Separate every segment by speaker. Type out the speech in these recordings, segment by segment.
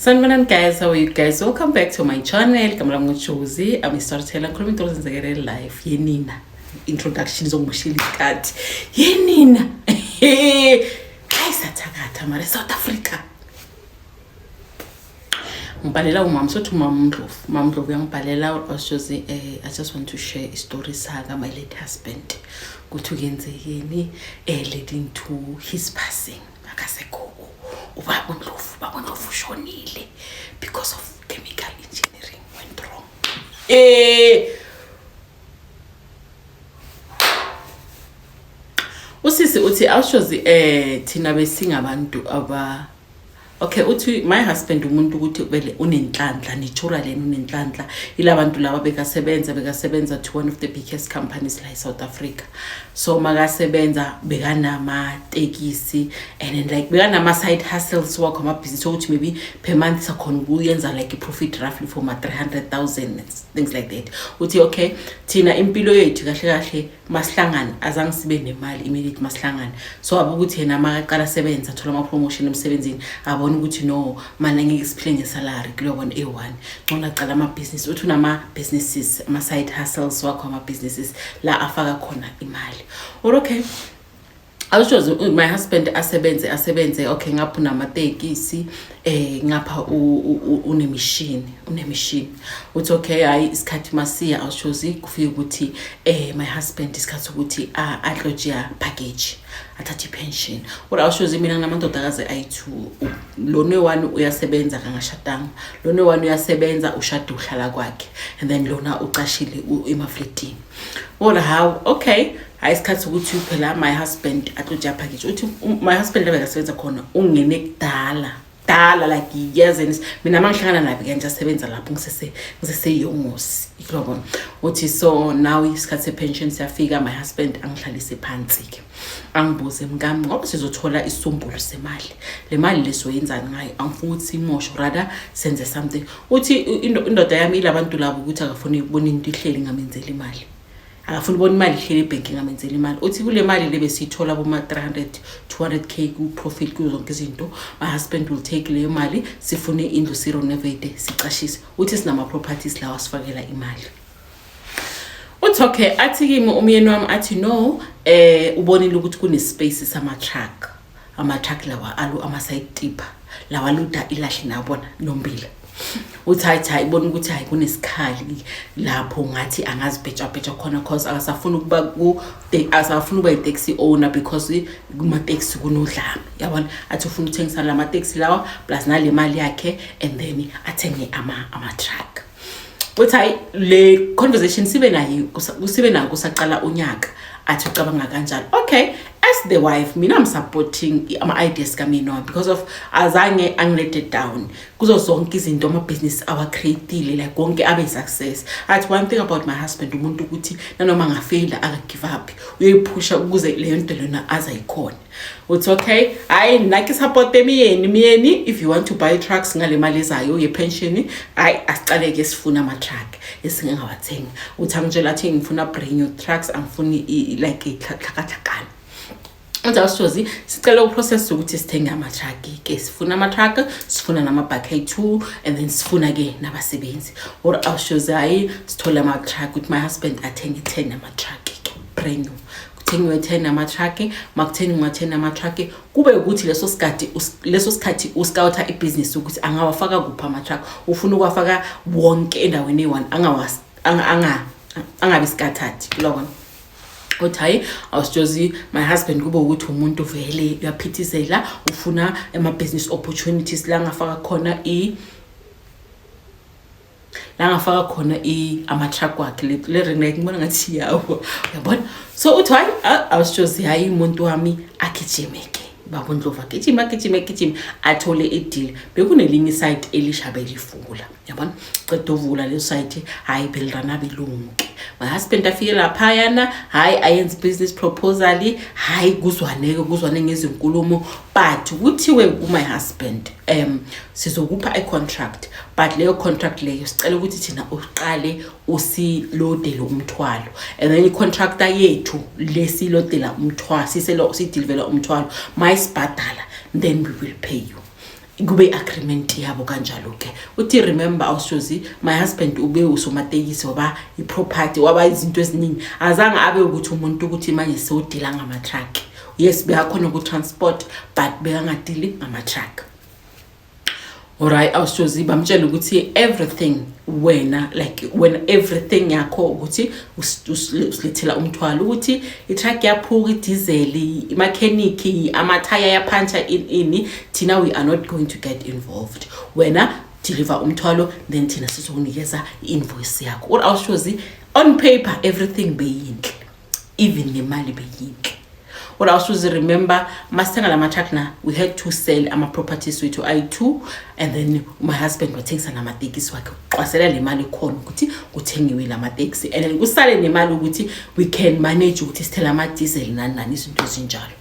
Speaker 1: Sanibonani guys, how are you guys? Welcome back to my channel. Kamala Josie. I'm a storyteller. Khuluma into zenzekela life. Yenina. Introduction zomushila isikhathi. Yenina. Ayisathakatha mara South Africa. Ngibhalela umama sothi umama Ndlovu uyangibhalela Josie. I just want to share a story saga my late husband. Kuthi kuyenzekeni leading to his passing. Akasekho. Ubaba Ndlovu ushonile because of chemical engineering went wrong. Usisi uthi awushozi thina besingabantu aba okay uthi my husband umuntu ukuthi vele unenhlanhla naturally unenhlanhla ilabantu laba bekasebenza to one of the biggest companies la South Africa. So makasebenza bekanama tekisi and then like bekanama side hustles wakho ama business ukuthi maybe per month sakhona uyenza like a profit roughly for 300,000 things like that. Uthi okay thina impilo yethu kahle masihlangana azange sibe nemali immediate masihlangana. So abukuthi yena makaqala sebenza thola ama promotion emsebenzini abona ukuthi no mana ngeke siphile ngesalary kulobona A1 ngona qala ama business uthi unama businesses ama side hustles wakho ama businesses la afaka khona imali. Okay awushoze my husband asebenze okay ngapha namatekisi ngapha unemachine uthi okay hayi isikhathi masiya awushoze kufika ukuthi my husband isikhathi ukuthi adloja package athatha pension ora awushoze mina namandodakazi ayi2 lone one uyasebenza kangashadanga lone one uyasebenza ushada uhlala kwakhe and then lona uqashile emafletini ora how okay isikhathi ukuthi phela my husband atloja package uthi my husband lebe kasebenza khona ungene kudala like years and mina mangihlangana naye kanje asebenza lapho ngiseseyongosi iklobona uthi so now isikhathi pension siyafika my husband angihlalise phansi ke angibuze mngami ngoba sizothola isumbulo semali le mali lesoyenzani ngayo angifuni ukuthi imosho rather senze something uthi indoda yami ilabantu labo ukuthi akafuni ukubona into ihleli ngamenzela imali akafuna ubona imali ihleli ebanking amenzela imali uthi kule mali lebe sithola boma 200k ku profit kuzo zonke izinto my husband will take leyo mali sifune indlu sirenovate sicashise uthi sinama properties lawa sifakela imali uthi okay athi kimi umyeni wami athi no ubonile ukuthi kune space ama truck lawa alu ama side tipper lawa luda ilahle nabona nombila uthi ibona ukuthi hayi kunesikhali lapho ngathi angazibheja khona cause akasafuna ukuba asafuna ukuba i-taxi owner because kuma taxi kunodlame yabona athi ufuna ukuthengisa la ma taxi lawa plus nale mali yakhe and then athenge ama truck uthi le conversation sibe nayo kusaqala unyaka athi ucabanga kanjalo okay as the wife mina I'm supporting ama ideas kamina because of azange angilete down kuzo zonke izinto ama business awa createile like konke abe success at one thing about my husband umuntu ukuthi nanoma ngafaila aka give up uyiphusha ukuze leyo nto lena azayikhona uthi okay hayi naki support miyeni if you want to buy trucks ngale mali ezayo ye pension hayi asicale ke sifuna ama truck esingawathenga uthi angitshela athi ngifuna brand new trucks angifuni like ihlakathakana uthi awushozi sicela uprocess ukuthi sithenge ama truck ke sifuna ama truck sifuna nama bucket 2 and then sifuna ke nabasebenzi or awushozi hayi sithola ama truck with my husband athenge 10 ama truck brand new kuthengiwe 10 ama truck makuthengiwe 10 ama truck kube ukuthi leso sikhathi uscoutha ibusiness ukuthi angawafaka kupha ama truck ufuna ukwafaka wonke endaweni e1 angabi scattered lokho uthi awusjozi my husband kube ukuthi umuntu vele uyaphithizela ufuna ama business opportunities la ngafaka khona ama truck wakhe le ring ngibona ngathi yawo yabona so uthi awusjozi hayi umuntu wami akijimeke baba Ndlovu akijima athole ideal bekunelinye site elishabelifula yabona qeda uvula le site hayi belirana belungu my husband afike lapha yana hayi ayenza business proposal hayi kuzwane ngezinkulumo but kuthiwe my husband sizokupha i-contract but leyo contract leyo sicela ukuthi thina uqale usilodele umthwalo and then i-contractor yethu lesilodela umthwalo sidelivela umthwalo mayisibhadala then we will pay you kube agreement yabo kanjalo ke. Uthi remember awushozi my husband ube usomatekisi waba iproperty waba izinto eziningi azange abe ukuthi umuntu ukuthi manje sewudila ngama truck. Yes, beyakhona ku transport but beyangadili ngama truck. Alright, awushozi bamtshela ukuthi everything when everything yakho ukuthi usilethela umthwalo ukuthi i-truck yaphuka i-diesel i-mechanic amathaya yaphantsa ini thina we are not going to get involved. Wena deliver umthwalo then thina sizokunikeza i-invoice yakho. Or awushozi on paper everything beyinhle, even nemali beyinhle. What I also remember, Mastanga Lama Chakna, we had to sell our properties to I2, and then my husband was taking some matekis work. Wasela le mali kon kuti uthengiwe la mateksi, and then usale le mali ukuthi we can manage ukuthi stela ama diesel nani izinto ezinjalo.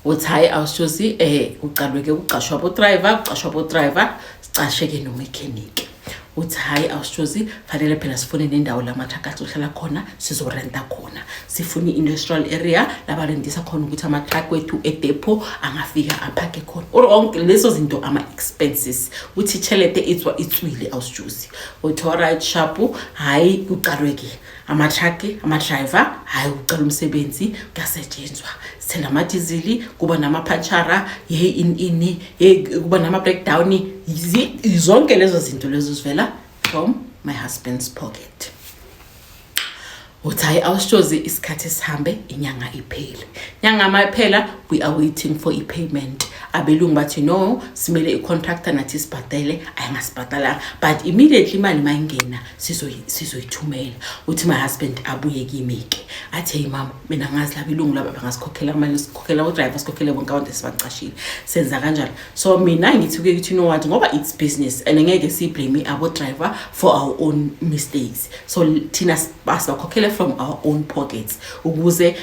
Speaker 1: Uthi awushozi uqalweke uqashwa bo driver, sicasheke no mechanic. Uthi awushozi fanele phela sifune nendawo la mathaka azohlala khona sizorenta khona, sifune industrial area labalendisa khona ukuthi ama truck wethu edepot angafika aphake khona. Onke lezo zinto ama expenses uthi chelete itswile awushozi. Uthi alright sharp uqalweke ama truck ama driver uqala umsebenzi kasetshenzwa sithela ama diesel kuba nama panchara kuba nama breakdown zonke lezo zinto lezo zivela from my husband's pocket. Uthi awushozi isikhathi sihambe inyanga iphele. Nyanga mayiphela we are waiting for a payment. Abelungu bathi no simele icontractor nathi sibhadele ayangasibhadala but immediately imali mayingena sizoyithumela. Uthi my husband abuye kimeke athi hey mama mina ngazi labelungu laba bangasikhokhela imali sikhokhela u driver sikhokhela bonke abantu esibaqashile senza kanjalo. So mina ngithi ke you know what ngoba it's business and ngeke si blame abo driver for our own mistakes. So thina basibakhokhela from our own pockets ukuze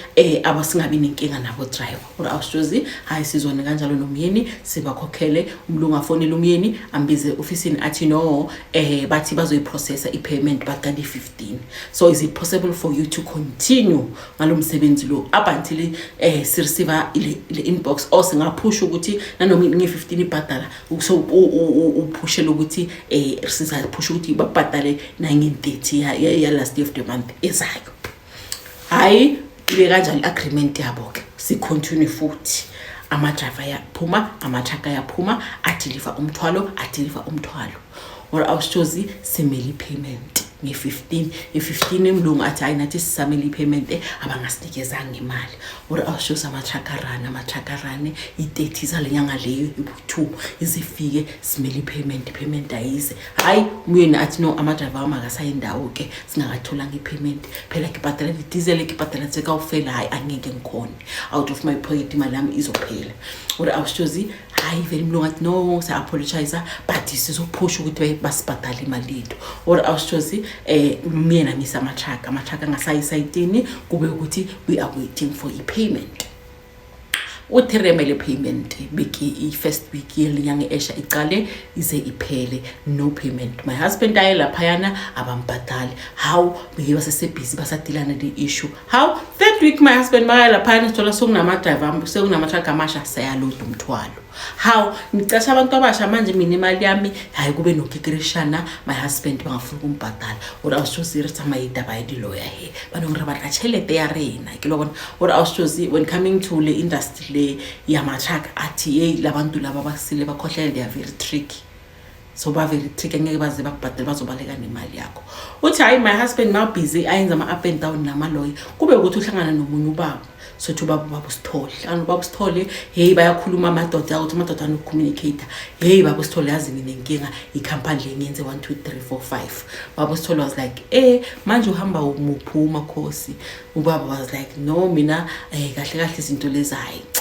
Speaker 1: abasingabi nenkinga nabo driver. Ura awushozi sizone kanjalo nomyeni sibakhokhele umlungu afonela umyeni ambize officeini athi no bathi bazoyiprocessa i-payment bakali 15. So is it possible for you to continue ngalomsebenzi lo up until si receive ile inbox or singaphusha ukuthi nanoma nge-15 ibhadala so uphushela ukuthi sizaphusha ukuthi babhadale 9:30 ya last day of the month ezayo. Ibe kanjalo agreement yabo ke si continue futhi ama driver yaphuma ama truck yaphuma adeliver umthwalo or awushozi simeli payment nge-15 imlungu athi ayinathi sisameli payment abangasinikeza imali. Or awushozi ama truck run i-30 zalenyanga leyo ibu2 izifike simeli payment ayize. Umyeni athi no ama driver amakasayindawo ke singakathola ngepayment phela ngibhadala i-diesel ngibhadala tseka ufela angeke ngikhona out of my pocket imali yami izophela. Or awushozi vele mlungu athi no sa apologize but sizophusha ukuthi basibhadale imali yethu. Or awushozi mina ngisa ama truck angasayisayitini kube ukuthi we are waiting for a payment. Uthi remele payment biki first week yelinyanga esha iqale ize iphele no payment. My husband aye laphayana abambhadali. How bese busy basadilana the issue. How third week my husband maya laphayana sithola sokunama driver sekunama truck amasha sayaload umthwalo. How ngicasha abantu abasha manje mina imali yami kube nokikirishana my husband bangafuna ukumbhadala. Or awushozi irtha mayidaba lawyer he banongiraba kachelete ya rena ke lo bona. Or awushozi when coming to le industry le yama truck athi labantu laba basile bakhohlela they are very tricky. So ba very tricky ngeke baze bakubhadela bazobaleka nemali yakho. Uthi my husband now busy ayenza ama up and down nama lawyer kube ukuthi uhlangana nomunye ubaba so to baba Sithole bayakhuluma amadoda ukuthi amadoda anokucommunicate baba Sithole yazi mina inkinga icompany le ngenze 1 2 3 4 5. Baba Sithole was like manje uhamba umuphuma khosi. Ubaba was like no mina kahle izinto lezi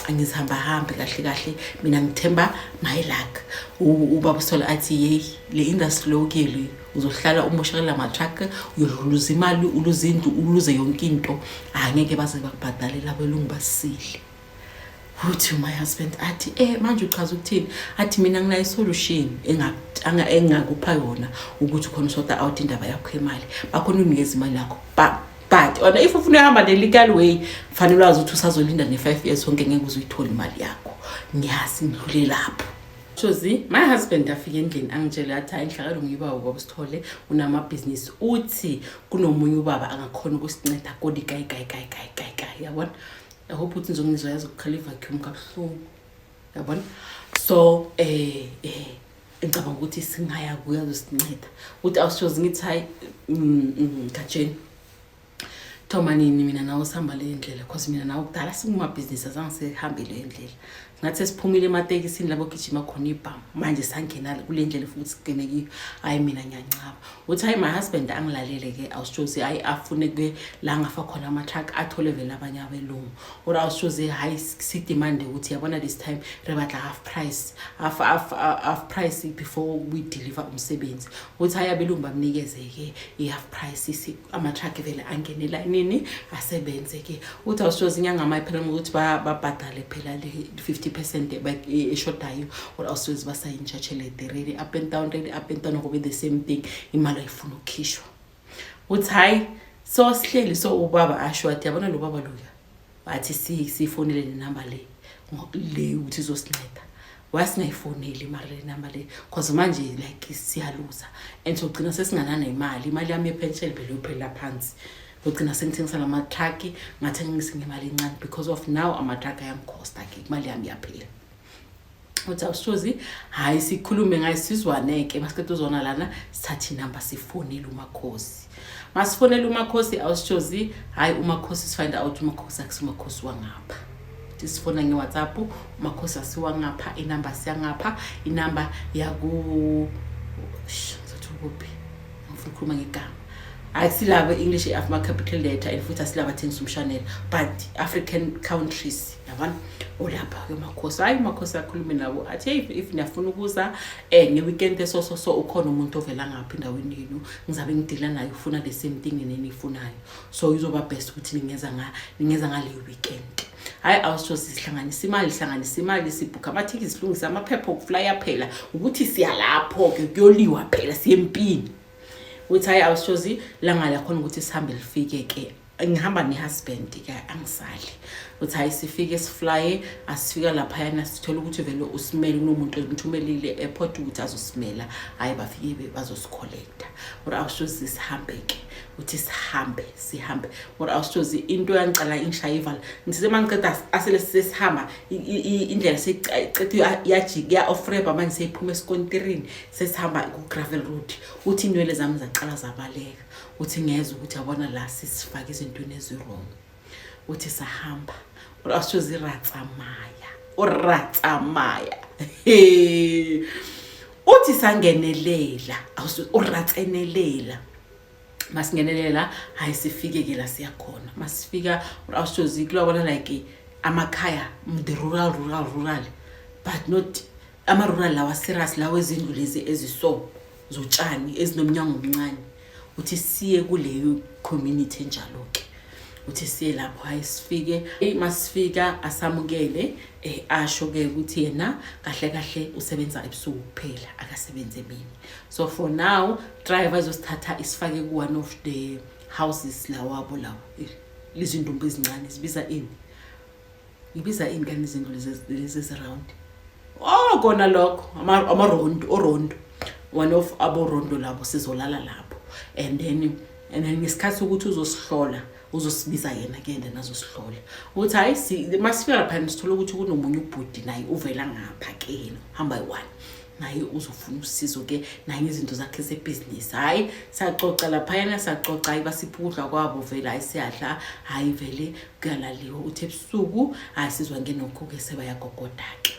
Speaker 1: angizihamba kahle mina ngithemba my luck. Ubaba Sithole athi le industry lokele uzohlala umoshakala ama truck uyoluza imali uluza indlu uluze yonke into angeke baze bakubhadale labelungu basile. Uthi my husband athi manje uchaza ukuthini athi mina ngina solution engakupha yona ukuthi khona sorta out indaba yakho emali bakhona unikeza imali yakho but ona if ufuna uhamba the legal way fanele wazi ukuthi usazolinda ne5 years sonke ngeke uzuyithola imali yakho. Ngiyazi ngidlule lapho Shozi, my husband afike endlini angitshela athi inhlakalo ngiba ubaba Sithole unamabhizinisi uthi kunomunye ubaba angakhona ukusinceda kodi gayi yabona. I hope uthi ngizongizwa yazi ukukhala vacuum kabuhlungu yabona. So ngicabanga ukuthi singaya kuya uzosinceda uthi awushozi ngithi hayi Kajeni Thoma nini mina nawe sihamba le ndlela because mina nawe kudala singumabhizinisi azange sihambe le ndlela. Ngathi siphumile ematekisini labo gijima khona ibhamu manje sangena kule ndlela futhi sigcine kiyo hayi mina ngiyancaba uthi hayi my husband angilalele ke awushozi hayi afune ke la ngafa khona ama truck athole vele abanye abelungu ora awushozi hayi si demand ukuthi yabona this time re batla half price before we deliver umsebenzi uthi hayi abelungu bamnikeze ke i-half price ama truck vele angenela nini asebenze ke uthi awushozi inyanga amaphela ukuthi babhadale phela le 50% eshodayo or awushozi basayintshatshele really up and down ngoba the same thing imali ayifuna ukukhishwa uthi hayi so sihleli so ubaba asho athi yabona lo baba loya bathi sifonele le number le uthi izosinceda wasingayifoneli imali le number le because manje like siyaluza and so gcina sesinganana imali yami yepension vele uphela phansi ugcina sengithengisa lama truck ngathengisa ngemali encane because of now ama truck ayamcosta ke imali yami yaphela uthi awushozi hayi sikhulume ngayisizwaneke masiqeda uzona lana sithatha inamba sifonela uMakhosi masifonela uMakhosi awushozi hayi uMakhosi sifind out uMakhosi akusimakhosi wangapha sifona ngeWhatsApp uMakhosi asiwangapha inamba siyangapha inamba yaku ngizothukupi ngifuna ukukhuluma ngegama asilaba English after capital letter and futhi asilaba things umshanela but African countries yabona olapha ke Makhosi hayi Makhosi akhulume nabo athi if niyafuna ukuza ngeweekend so ukhona umuntu ovela ngapha endaweni yenu ngizabe ngidila naye ufuna the same thing nenifunayo so izoba best ukuthi ningeza ngale weekend hayi awushozi sihlanganisa imali sibhuka amathiki silungisa amaphepha okuflya phela ukuthi siya lapho ke kuyoliwa phela siyempini uthi hayi awushozi langa la khona ukuthi sihambe lifike ke ngihamba ne-husband ke angisali uthi hayi sifike sifly asifika lapha yana sithola ukuthi vele usimele kunomuntu omthumelile airport ukuthi azosimela hayi bafike bazosicollecta ora awushozi sihambe ke uthi sihambe ora awushozi into yangicala inshayival ngithe mangiceda asele sesihamba indlela seyiqedwe yajika ofreba manje seyiphuma esikontirini sesihamba ku gravel road uthi inwele zami zaqala zabaleka uthi ngeza ukuthi yabona la sisifaka izintweni ezirong uthi sahamba awushozi uratsamaya uthi sangenelela uratsenelela masingenelela hayi sifike ke la siyakhona masifika awushozi kulabona like amakhaya the rural but not ama rural lawa serious lawa ezindlu lezi eziso zotshani ezinomnyango omncane uthi siye kuleyo community njalo ke uthi siye lapho hayi sifike masifika asamukele asho ke ukuthi yena kahle usebenza ebusuku kuphela akasebenze emini so for now driver izosithatha isifake ku one of the houses lawa lezindumbu ezincane ibiza ini kanti izindlu lezi around kona lokho amarondo one of aborondo labo sizolala lapho and then ngesikhathi ukuthi uzosihlola uzosibiza yena ke and azosihlola uthi hayi masifika lapha sithola ukuthi kunomunye ubhudi naye uvela ngapha ke yena hamba yi1 naye uzofuna usizo ke naye izinto zakhe zebusiness hayi saxoxa lapha yana saxoxa ayibasiphudla kwabo vele ayisiyadla hayi vele kuyalaliwa uthi ebusuku ayisizwa ngenokho ke sebayagogoda ke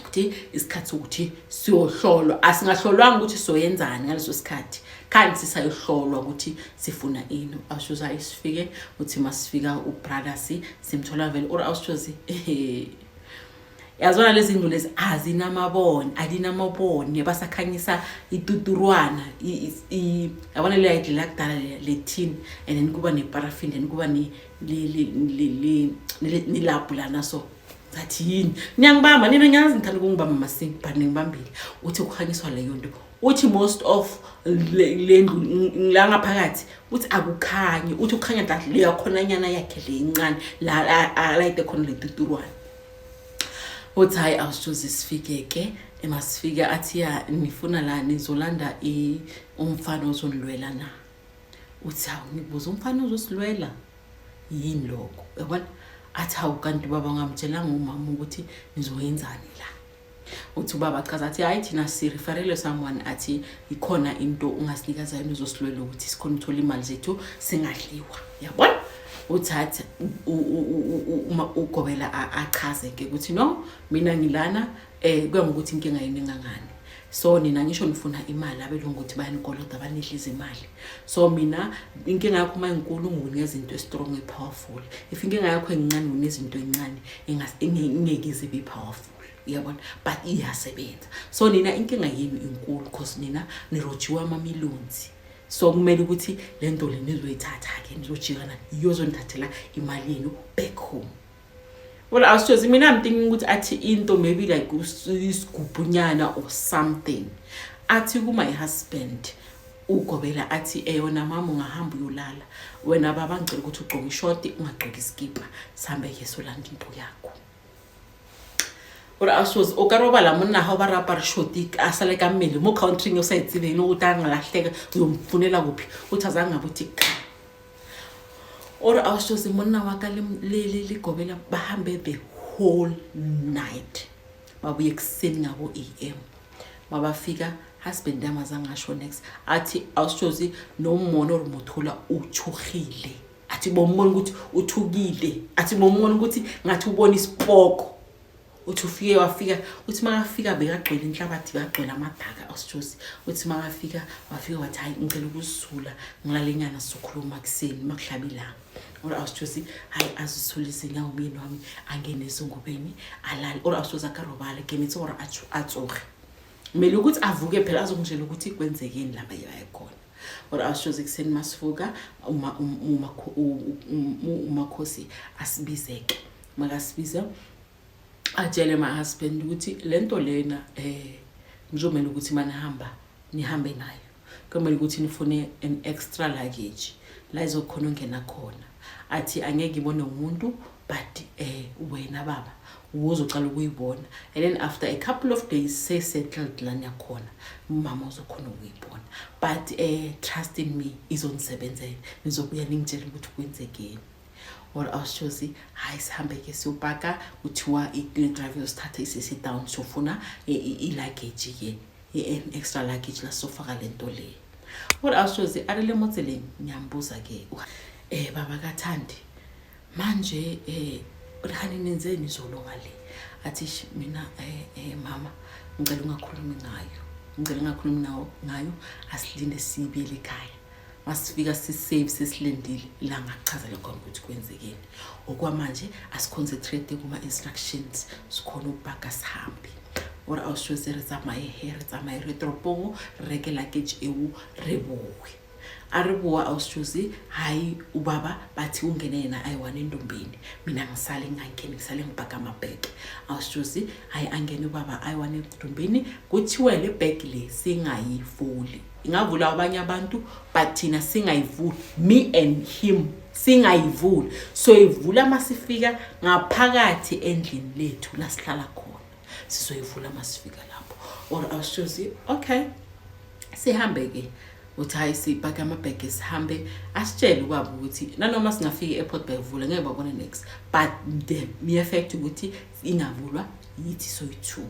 Speaker 1: uthi isikhathi ukuthi siyohlolwa asingahlolwanga ukuthi soyenzani ngaleso sikhathi kanti sisayohlolwa ukuthi sifuna ini awushoza isifike uthi masifika ubrother simthola vele or awushozi yazona lezi ndlu lezi adinamabone basakhanyisa ituturwana yabona le idle lakudala le tin and then kuba neparaffin then kuba ni lab lana so zathi yini ngiyangibamba nina ngiyazi ngithanda ukungibamba masinki but ngibambile uthi ukukhanyiswa leyo nto uthi most of le ndlu la ngaphakathi uthi akukhanye uthi ukukhanya kahle le yakhona nyana yakhe le incane la like khona le tuturwana uthi hayi awushozi sifike ke emasifika athi ya nifuna la nizolanda umfana ozonilwela na. Uthi hawu ngibuza umfana ozosilwela yini lokho yabona. Athi hawu kanti baba ngamtshelanga umama ukuthi nizoyenzani la. Uthi baba chaza athi hayi thina sireferele someone athi ikhona into ungasinika yona uzosilwela ukuthi sikhona uthola imali zethu singadliwa yabona. Uthatha ugobela achaze ke ukuthi no mina ngilana kuyamukuthi inkinga yini ngangani. So nina ngisho nifuna imali abelungu ukuthi bayanikoloda banidliza imali. So mina inkinga yakho mayinkulu ngunikeza into strong e powerful. If inkinga yakho encane unezinto encane ingeke be powerful. Yabona but iyasebenza. So nina inkinga yini inkulu because nina nirojiwa amamillions. So kumele ukuthi lento le nizoyithatha ke nizojikana iyozonithathela imali yenu back home. Well, I was just, I'm thinking ukuthi athi into maybe like isigubhunyana or something. Athi kuma husband ugobela athi eyona mama ungahamba uyolala wena baba ngicela ukuthi ugqoke ishort ungagqoki iskipa sambe ke solanda into yakho. Ora asos okaroba la monna ha ba rapa shoti asale ka mmele mo country yo sa itsebe no utanga lahleka uyomfunela kuphi uthazanga ngabuthi Ora asos monna wa ka le gobela bahambe the whole night babuye kuseni ngabo AM mabafika husband amazanga sho next athi awushozi nomono rumuthola uchuhile athi bombona ukuthi uthukile athi bombona ukuthi ngathi ubona isipoko uthi ufike wafika uthi makafika bekagcwele inhlabathi bagcwele amadaka awushozi uthi makafika wafika wathi hayi ngicela ukusula ngilalenyana sokhuluma kuseni makuhlabila ora awushozi hayi azitholise nyawo mina wami angene ezingubeni alali ora awushoza karobala kemitsi ora atsoge mele ukuthi avuke phela azongitshela ukuthi kwenzekeni lapha yayikhona ora awushozi kuseni masivuka umakhosi asibizeke makasibiza atshele my husband ukuthi lento lena ngizomela ukuthi manihamba nihambe nayo kumele ukuthi nifune an extra luggage la izokhona ungena khona athi angeke ibone umuntu but wena baba uzocala ukuyibona and then after a couple of days say settled la yakhona mama uzokhona ukuyibona but trust in me izonisebenzela nizobuya ningitshela ukuthi kwenzekeni or awushozi hayi sihambe ke siyopaka uthiwa i-driver usithatha isisi down sofuna i-luggage ke an extra luggage la sofaka lento le or awushozi arile motseleni nyambuza ke baba kaThandi manje rihani nenzeni izolonga le athi mina mama ngicela ungakhulumi ngayo asilinde sibile ekhaya masifika sisave sesilendile la ngachazela khona ukuthi kwenzekeni okwamanje asiconcentrate kuma instructions sikhona ukubhaka sihambe ora awushozi zama hair zama retropongo reke luggage ewu rebuwe aribuwa awushozi hayi ubaba bathi ungene yena ayiwane endombeni mina ngisale ngangeni ngisale ngibhaka amabheke awushozi hayi angene ubaba ayiwane endombeni kuthiwe le bag le singayivuli ingavula abanye abantu but thina singayivuli me and him singayivuli so ivula masifika ngaphakathi endlini lethu la sihlala khona sizoyivula masifika lapho or awushozi okay sihambe ke uthi hayi sibhaka amabheke sihambe asitshele kwabo ukuthi nanoma singafika airport bayivula ngeke babone next but the mere fact ukuthi ingavulwa yithi soyi2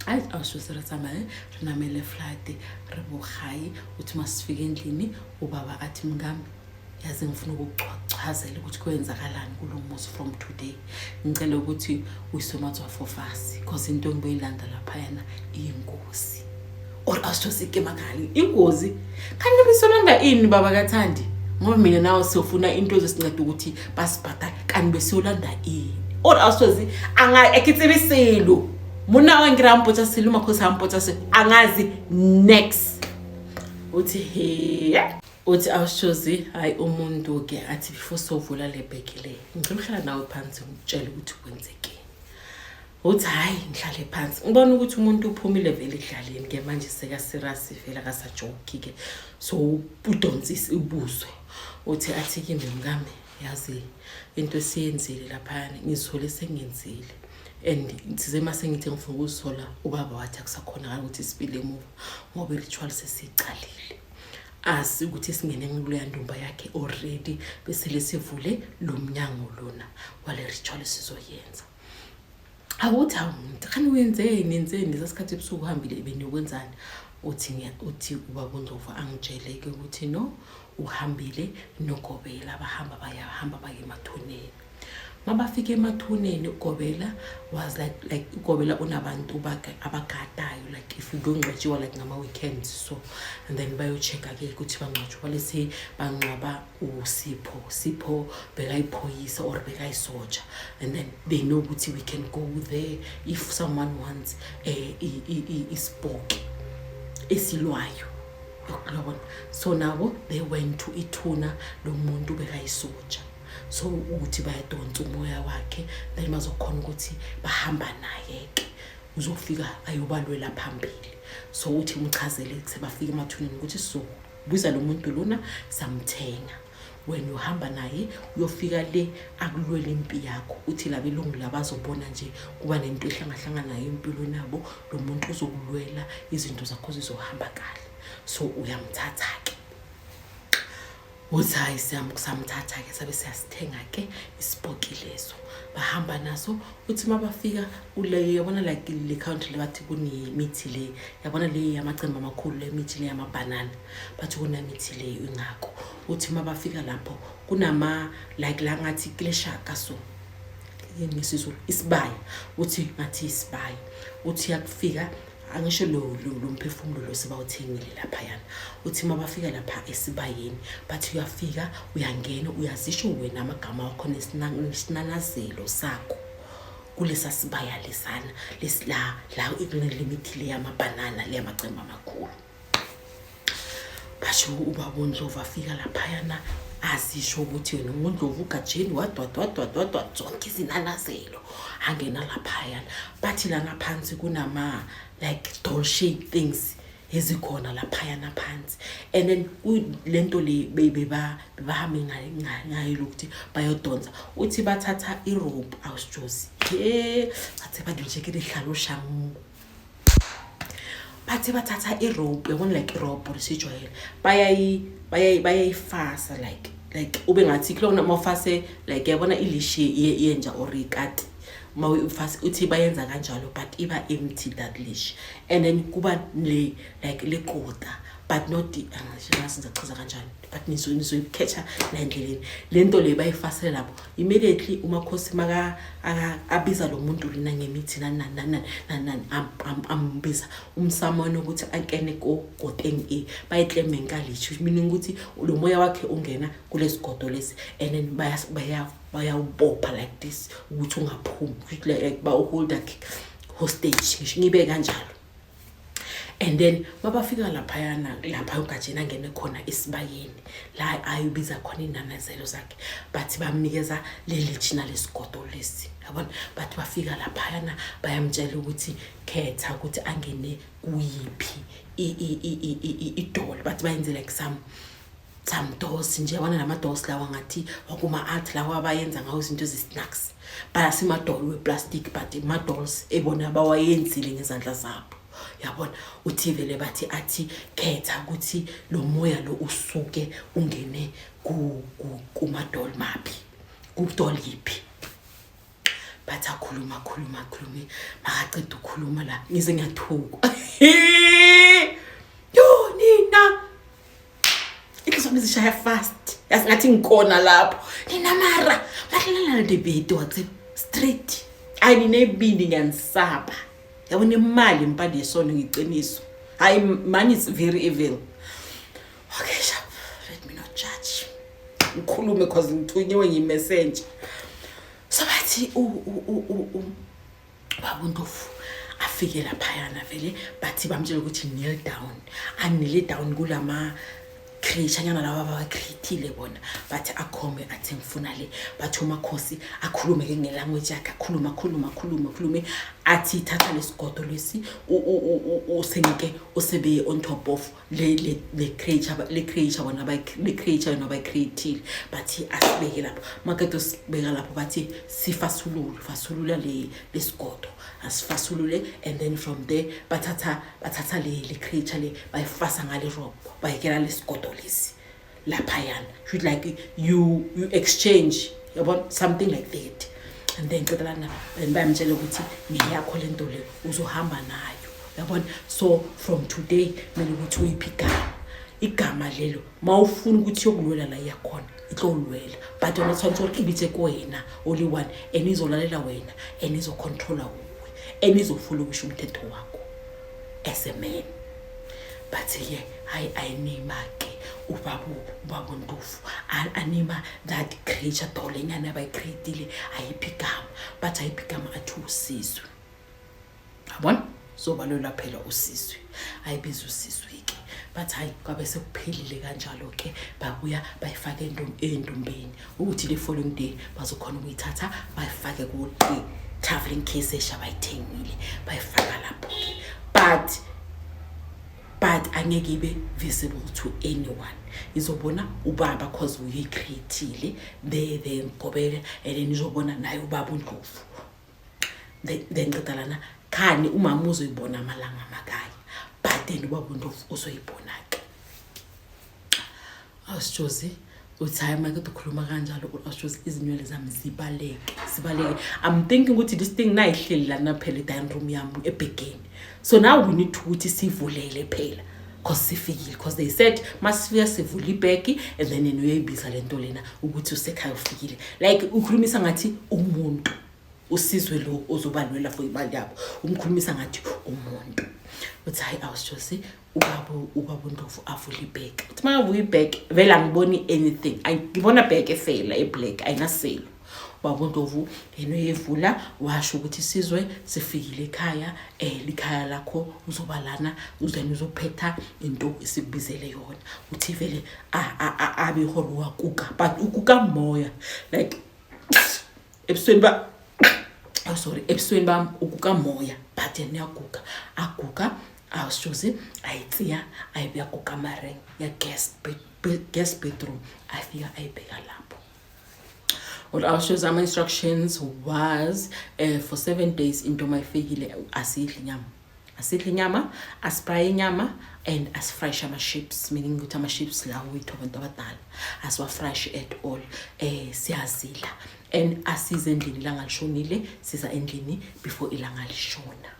Speaker 1: ayi awushozi ratsamaye rinamele flight ribuhayi uthi masifika endlini ubaba athi mngami yazi ngifuna ukuchazela ukuthi kwenzakalani kulomuzi from today ngicela ukuthi uyisomathwa fofasi because into ngiboyilanda lapha yana ingozi or awushozi ke makali ingozi kanti bisolanda ini baba kaThandi ngoba mina nawe siyofuna into ezisinceda ukuthi basibhatala kanti besiyolanda ini or awushozi anga ekitsebiselo muna wangiramphotha siluma khosi hamphotha se angazi next uthi he uthi awushozi hayi umuntu ke athi before sovula le bheki le ngicela uhlala nawe phansi ngitshela ukuthi kwenzeke uthi hayi ngihlale phansi ngibona ukuthi umuntu uphumile vele idlaleni ke manje seka serious vele akasajoki ke so udonsisi ubuzwe uthi athi kimi mngame yazi into esiyenzile lapha ngizithole sengenzile and size mase ngithi ngifuna ukuzisola ubaba wathi akusakhona ukuthi sipile emuva ngoba i-ritual sesicalile asi ukuthi singene ngikuleya ndumba yakhe already bese lesivule lo mnyango lona wale ritual sizoyenza awuthi umuntu khani wenzeni lesikhathi ebusuku uhambile beniyokwenzani uthi ubaba uNdlovu angitsheleke ukuthi no uhambile noGobela bahamba baye emathuneni mabafika emathuneni uGobela was like uGobela unabantu abagadayo like if you don't ngcwatshiwa like ngama weekends so and then bayochecka ke ukuthi bangcwatshwa lesi bangcwaba uSipho bekayiphoyisa or bekayisoja and then they know ukuthi we can go there if someone wants ispoke esilwayo yokubona so nabo they went to ithuna lo muntu bekayisoja so ukuthi bayadonsa umoya wakhe then bazokhona ukuthi bahamba naye ke uzofika ayobalwela phambili so uthi umchazele sebafika emathuneni ukuthi so buza lo muntu lona samthenga when uhamba naye uyofika le akulwela impi yakho uthi labelungu labazobona nje kuba nento ehlangahlangana nayo empilweni nabo lo muntu uzokulwela izinto zakho zizohamba kahle so uyamthatha ke uthi samthatha ke sabe siyasithenga ke ispoki leso bahamba naso uthi mabafika ule yabona like le country bathi kunemithi le yabona le yamacembe amakhulu le mithi le yamabanana bathi kunamithi le ingakho uthi mabafika lapho kunama like la ngathi kleshaka so ngesizulu isibaya uthi ngathi isibaya uthi yakufika angisho lo mphefumulo lo sebawuthengile lapha yana uthi mabafika lapha esibayeni bathi uyafika uyangena uyazisho wena amagama wakho nesinanazelo sakho kulesa sibaya lesana lesila la ikunelimithi le yamabanana le yamacembe amakhulu basho ubaba uNdlovu afika lapha yana azisho ukuthi wena uNdlovu ugajeni wadwa zonke izinanazelo angena lapha yana bathi la ngaphansi kunama like doll shape things ezikhona lapha yana phansi and then lento le bebahambe ngayo ukuthi bayodonsa uthi bathatha irope awusijosi bathi badonjekele ihlalo shangu bathi bathatha irope yabona like irope lesijwayele bayayifasa like ube ngathi kulona mawufase like yabona ilishi yenja or ikati mawufase uthi bayenza kanjalo but iba empty that leash and then kuba le like lekota but not angasenza chaza kanjani but nizoyicatcha la endleleni lento le bayifasela lapho immediately umakhosi maka abiza lo muntu lina ngemithi nani ambiza umsamano ukuthi akene Gauteng bayikleme enkalishi meaning ukuthi lo moya wakhe ungena kulesigodo lesi and then bayawubopha like this ukuthi ungaphumi like ba hold hostage ngisho ngibe kanjalo. And then mabafika lapha ugajeni angene khona esibayeni la ayibiza khona inanazelo zakhe but bamnikeza leli china lesigodo lesi yabona but bafika lapha bayamtshela ukuthi khetha ukuthi angene kuyiphi idol but bayenze like some dolls nje yabona nama dolls lawa ngathi wakuma art lawa abayenza ngawo izinto ezisnacks bayasima doll we plastic but ma dolls ebona bawayenzile ngezandla zabo yabona uthi vele bathi athi khetha ukuthi lo moya lo usuke ungene kumadol maphi kudol yiphi bathi akhuluma makaqeda ukukhuluma la ngize ngiyathuka yo nina ikuzona zishaya fast yasingathi ngikona lapho nina mara bahlala debate wathi straight ayinebindi ngiyanisaba yabona imali impande yesona ngiqiniso hayi money is very evil. Okay sharp, let me not judge ngikhulume because ngithunyiwe ngimessage so bathi baba uNdlovu afike lapha yana vele bathi bamtshela ukuthi kneel down anile down kulama creature nyana lawa abakreatile bona bathi akhombe athi ngifuna le bathi umakhosi akhulume ke ngelanguage yakhe akhulume athi thatha lesigodo lesi usenike usebe on top of le creature bona le creature no creative bathi asibeke lapho maketo sibeka lapho bathi fasulula lesigodo asifasulule, and then from there bathatha le creature le bayifasa ngale rope bayikela lesigodo lesi laphayana. Should like you exchange about something like that, and then bayamtshela ukuthi ngiyakho lento le uzohamba nayo, yabona. So from today mele ukuthi uyiphika igama lelo mawufuna ukuthi yokulwela la yakhona itlolwela, but wena tshwanetse ukuthi ibithe kuwena only one, enizolalela wena, enizocontrola uwe, enizofollow umthetho wakho as a man. But yeah, ayinima ke ubaba Ndofu anima that creature dolenyana bayicreatile ayiphigama, but ayiphigama athi usizwe, yabona. So balola phela usizwe ayibiza usizwe ke, but hayi kwabe sekuphelile kanjalo ke babuya bayifaka endombeni ukuthi le following day bazokhona ukuyithatha bayifake ku traveling case eshabayithengile bayifaka lapho ke, but angeke ibe visible to anyone. Izobona ubaba cause uyicreatile the ngobele, and then izobona naye ubaba uNdlovu. Then qedalana khani umama uzoyibona amalanga makaya, but then ubaba uNdlovu uzoyibona ke. Awusjozi uthi hayi make ukukhuluma kanjalo awusjozi izinywele zami sibaleke. I'm thinking ukuthi this thing nayihleli lana phela dining room yami ebhegeni. So now we need to ukuthi sivulele phela cause sifikile, cause they said masifika sivule ibheki and then uyoyibiza lento lena ukuthi usekhaya ufikile, like ukhulumisa ngathi umuntu usizwe lo ozobalwela for imali yabo, umkhulumisa ngathi umuntu. Uthi hayi awusjozi ubaba Ndovu avule ibheki. Uthi mawuvula ibheki vele angiboni anything, ngibona bheki efela eblack ayinaselo. Ubaba Ndovu yevula washo ukuthi sizwe sifikile ekhaya, likhaya lakho uzobalana uzeni uzophetha into esikubizele yona. Uthi vele abe holo wakuka, but ukuka moya like ebusweni bam ukuka moya, but niyaguka aguka awusjozi ayitsiya ayibuya kukamareng ya guest bedroom afika ayibheka lapho. What I'll show some instructions was for 7 days into my fikile asidli nyama aspray nyama and as fresh ama-chips, meaning ukuthi ama-chips lawo wethu abantu abadala asiwa-fresh at all, siyazidla and asize endlini ilanga lishonile, siza endlini before ilanga lishona.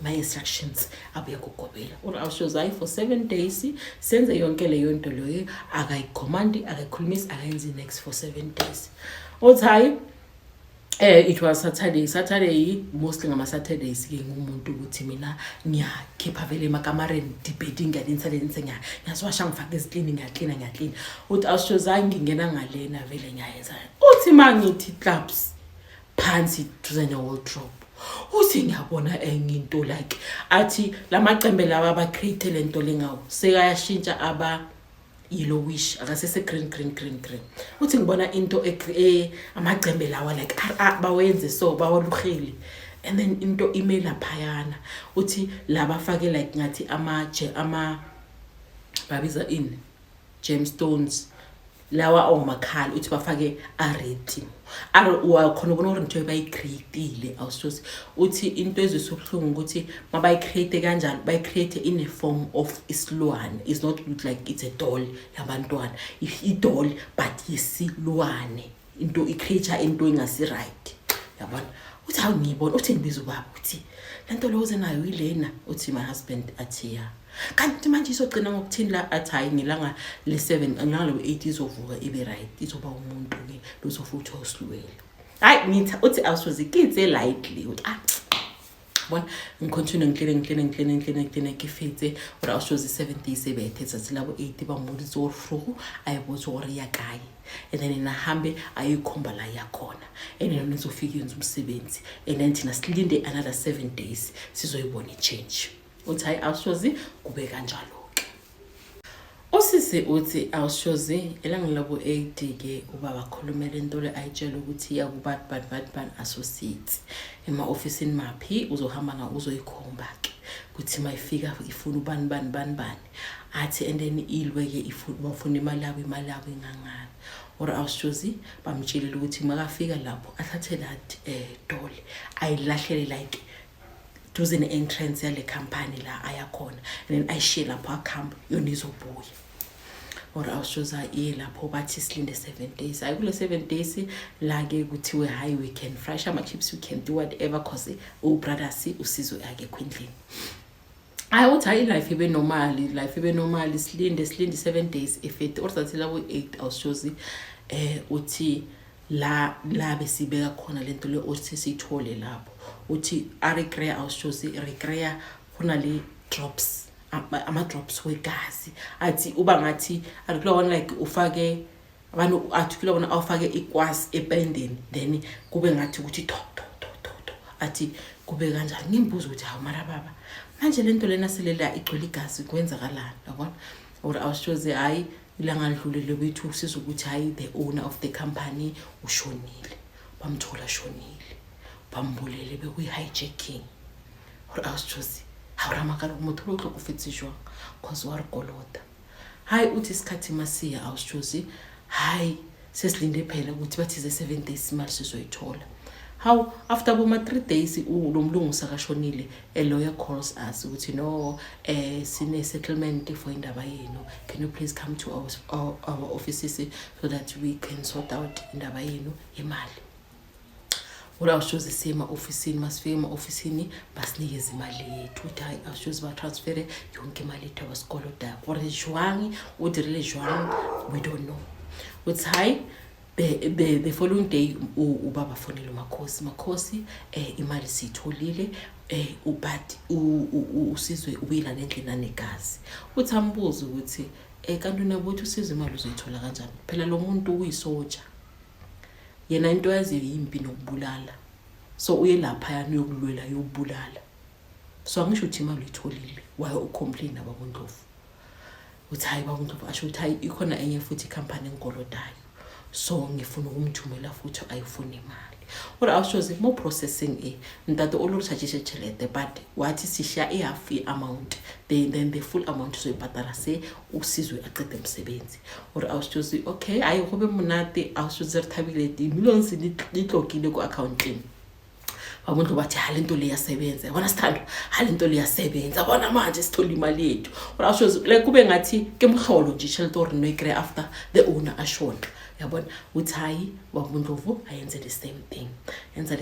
Speaker 1: My instructions abuye kugobela awushozayo for 7 days senze yonke leyo nto leyo, akayicommandi akayikhulumisi akayenzi next for 7 days. Othi it was Saturday mostly ngama-Saturdays ke ngumuntu ukuthi mina ngiyakhipha vele emakamareni debating ngalensalense ngiyasiwasha ngifake iziklini ngiyaklina. Uthi awushozayo ngingena ngalena vele ngiyayenza. Uthi mangithi clubs phansi tuzene wardrobe, uthi ngiyabona enye into like athi lamacembe lawa abacreate lento lengawo sekayashintsha aba yellowish akasese green. Uthi ngibona into amacembe lawa like bawenze so bawalukheli, and then into email phayana uthi laba fake like ngathi ama babiza in gemstones lawa awumakhala uthi bafake areti wakhona ubona ukuthi into bayicreatile awusosi. Uthi into ezisubuhlungu ukuthi mabayicreate kanjalo bayicreate in a form of isilwane, it's not like it's a doll yabantwana, i doll but yisilwane, into i-creature into engasi right, yabona. Uthi hawu ngiyibona, uthi ngibiza ubaba uthi lento lo uzenayo ilena, uthi my husband athi ya kanti manje izogcina ngokuthini la, athi hayi ngilanga le7 ngilanga le8 izovuka ibe right, izoba umuntu ke lozofuthi osilwele. Hayi nitha uthi awusoze kitse lightly uthi bona ngicontinue ngiclean kifetse ora awusoze 7 days ebethetha silabo 8 bamuli zofruhu ayibozo ori yakayi, and then nahambe ayikhomba la yakhona, and then nizofika yenza umsebenzi, and then thina silinde another 7 days sizoyibona ichange. Uthi hayi awusoze kube kanjalo ke. usisi uthi awushozi elangilabo 80 ke ubaba khulumela into le ayitshela ukuthi iya kubat associates ema officeini maphi uzohamba nga uzoyikhomba ke kuthi mayifika ifuna ubani athi and then ilwe ke ifuna bafuna imali yabo ingangani or awushozi bamtshelile ukuthi makafika lapho athathe that dolly ayilahlele like duze ne-entrance yale company la ayakhona and then ayishiye lapho akhamba yona izobuya or awushoza iye lapho bathi silinde 7 days ayikule 7 days la ke kuthiwe hayi we can fresh ama-chips we can do whatever cause ubrothers usizo yakhe kwendlini uthi hayi life ibe normal silinde 7 days if or sathi labo 8 awushozi uthi la besibeka khona lento le othi sithole lapho uthi arecrea awushozi recrea khona le drops ama-drops wegazi athi uba ngathi akulona like ufake abantu athi kulona awufake ikwasi ependeni then kube ngathi ukuthi to athi kube kanjani ngimbuza ukuthi hawu mara baba manje lento lena selela igcwele igazi kwenzakalani yabona or awushoze hayi ilanga lidlulele bethu siza ukuthi hayi the owner of the company ushonile bamthola shonile bambulele bekuyi-hijacking or awushoze hawuramakala umuntu lokufitsishwa cause warkolota hayi uthi isikhathi masiya awushoze hayi sesilinde phela ukuthi bathi ze 7 days imali sizoyithola how after boma 3 days lo mlungu sakashonile a lawyer calls us ukuthi no sine settlement for indaba yenu, can you please come to our offices so that we can sort out indaba yenu imali. Ula awushoze sema ofisini masifike ema-ofisini basinikeza imali yethu uthi hayi awushoze batransfere yonke imali yethu abasikoloda or jwangi udirile jwangi we don't know. Uthi hayi the following day ubaba fonela uMakhosi imali siyitholile but usizwe ubuyela nendlela negazi. Uthi ambuza ukuthi kanti nabuthi usizwe imali uzoyithola kanjani, phela lo muntu uyisoja yena into yaziyo yimpi nokubulala, so uye lapha yana yokulwela yobulala, so angisho ukuthi imali uyitholile waye ucomplain abakuNdlovu. Uthi hayi bakuNdlovu asho ukuthi hayi ikhona enye futhi company engikolodayo, so ngifuna ukumthumela futhi ayifuna imali. Ora awushoze mo processing ntato olurutshajishe chelete but wathi sisha half amount then the full amount so ibhatala se usizwe aqede umsebenzi. Ora awushoze okay ayi hobe munate awushoze rethabile millions litlokile ku accounting. Abantu bathi halento liyasebenza yabona sithando halento liyasebenza bona manje sithola imali yethu. Ora awushoze like kube ngathi ke mhlolo nje shelter no igre after the owner ashona yabona uthi hayi bakuNdlovu ayenze the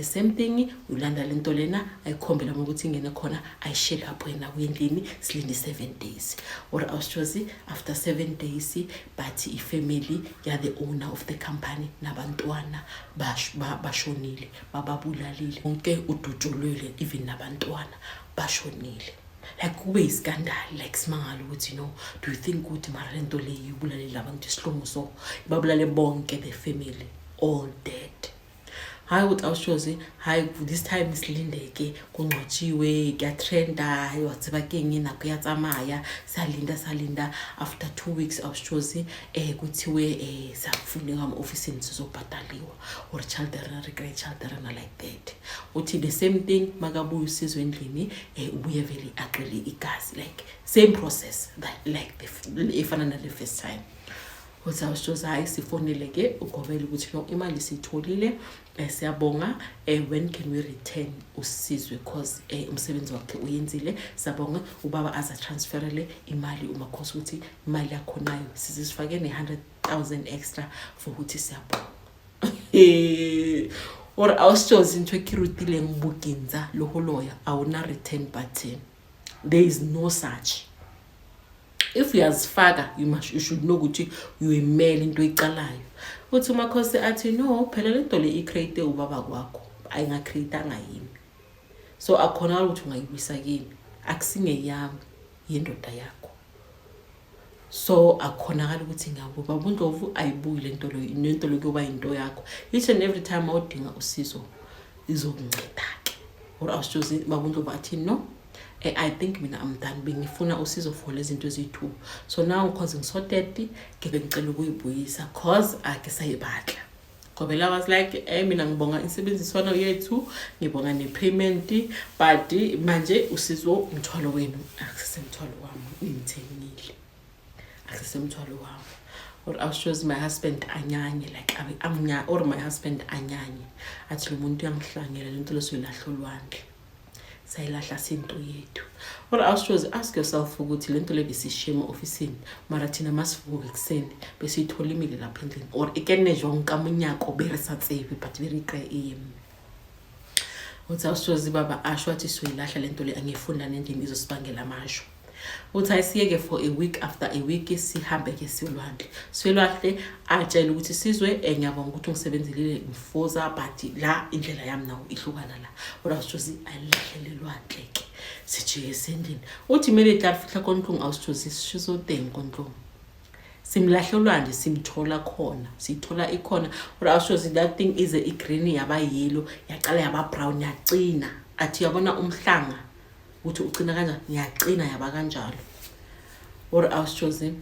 Speaker 1: same thing ulanda lento lena ayikhombela ukuthi ingene khona ayishiye lapho yena kwendlini silinde 7 days. Or awushoze after 7 days but ifamily ya the owner of the company nabantwana bashonile bababulalile bonke udutshulwe even nabantwana bashonile. Like kube iskandal like simangalo ukuthi no do you think ukuthi mara lento le yibulalela abantu isilungu so babulale bonke the family all dead. Hayi uthi awushoze hayi this time isilindeke kungcotshiwe kuyatrenda watsiba ke ngina kuyatsamaya salinda after 2 weeks awushoze kuthiwe sakufuneka ama-ofisini sizobhadaliwa or great children like that. Uthi the same thing makabuya usizwe endlini ubuye vele aqele igazi like same process that like efana nale first time. Uthi awushoze hayi sifonele ke ugobela ukuthi no imali siyitholile siyabonga when can we return usizwe cause umsebenzi wakhe uyenzile sabonga ubaba aza transferele imali uMakhosi ukuthi imali yakho nayo sizifake ne100,000 extra for ukuthi siyabonga. Or awushoze into ekirutile ngibuginza lo holoya awuna return button, there is no such. If uyazifaka you should know ukuthi uyimele into icalayo. Uthi uMakhosi athi no phela lento le icreate ubaba kwakho ayingacreate ngayimi, so akhona ukuthi ungayibisa kini akusinge yami yendoda yakho, so akhonakala ukuthi ngabo babuNdlovu ayibuyi lento lo kuba into yakho each and every time awudinga usizo izokunceda ke. Or awushoze babuNdlovu athi no I think mina I'm done bengifuna usizo for lezi zinto eziyi-2 so now because ngiso-30 ngibe ngicela ukuyibuyisa cause ake sayibadla ngoba I was like mina ngibonga insebenziswano yethu ngibonga ne-payment but manje usizo umthwalo wenu akusemthwalo wami ngithengile akusemthwalo wami or I was sure my husband anyanye like or my husband anyanye athi lo muntu uyangihlangela lento lesoyilahla olwandle sayilahla sinto yethu or I was sure ask yourself ukuthi lento le besishema officeini mara thina masivuka ekseni bese ithola imile lapha endlini or ikenejwa nkamunyako berisatsevi but beriqe uthi I was sure baba asho athi soyilahla lento le angifunda nendini izosibangela amasho uthi ayisiyeke for a week after a week sihambe ke silwandle silwandle atshela ukuthi sizwe ngiyabonga ukuthi ngisebenzelile ngifoza but la indlela yami nawo ihlukana la urashozi alilahlele lwandle ke sijike sendini uthi mele tafihla konhlungu awusithozi sizothenga konhlungu simlahle ulwandle simthola khona sithola ikhona urashozi that thing is a green yaba yellow yaqala yaba brown yaqina athi yabona umhlanga uthi ucina kanjani ngiyaqina yaba kanjalo or awushozi